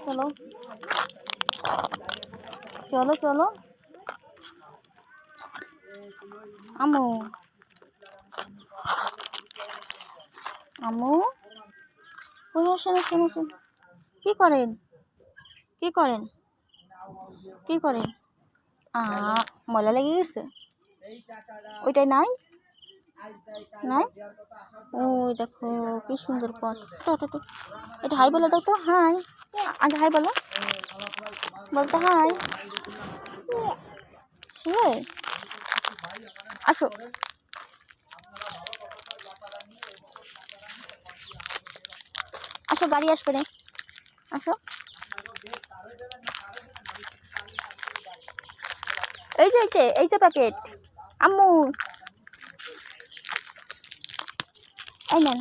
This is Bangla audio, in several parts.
চলো চলো চলো আমু আমু ওই আসেন আসেন আসেন। কি করেন কি করেন কি করেন? ময়লা লেগে গেছে, ওইটাই নাই নাই। ওই দেখো কি সুন্দর পথ। এটা হাই বলে দাও তো, হাই। আগে হাই বলো, বলতে হাই। শুয়ে আসো, আসো, গাড়ি আসবে না, আসো। এই যে প্যাকেট আম্মু, এই নেন,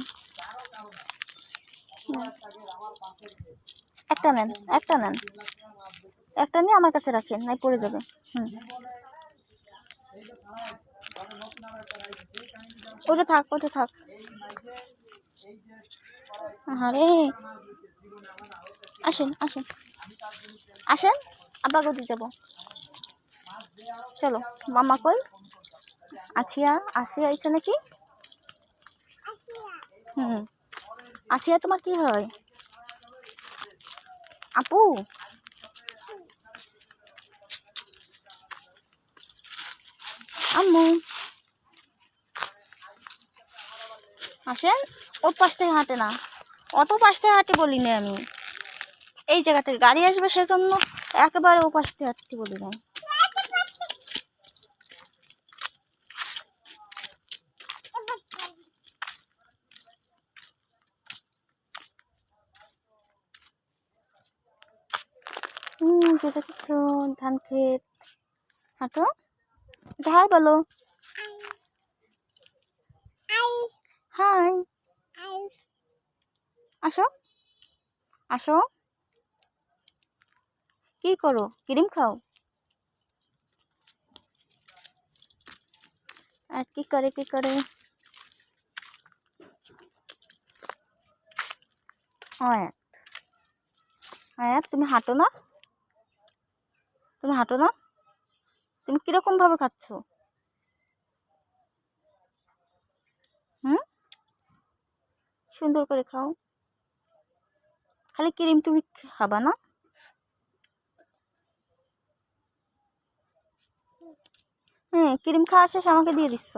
একটা নেন, একটা নেন, একটা নিয়ে আমার কাছে রাখেন, নাই পড়ে যাবে। ওটা থাক, ওটা থাক। আরে আসেন আসেন আসেন, আব্বা গদি যাব। চলো, মামা কই? আছিয়া, আসিয়া আইছে নাকি? আসিয়া তোমার কি হয়? আপু, আম্মু আসেন। ওর পাশ থেকে হাঁটে না, অত পাশ থেকে হাঁটে বলিনি আমি। এই জায়গা থেকে গাড়ি আসবে সেজন্য একেবারে ও পাশ থেকে হাঁটতে বলি না। যে দেখছো ধান ক্ষেত। হাঁটো, হাই বলো, হাই। আসো আসো। কি করো, ক্রিম খাও? আর কি করে কি করে? আয়াত, আয়াত তুমি হাঁটো না, তুমি হাঁটো না, তুমি কিরকম ভাবে খাচ্ছ? সুন্দর করে খাও, খালি ক্রিম তুমি খাবা না। ক্রিম খাওয়া শেষ আমাকে দিয়ে দিচ্ছ।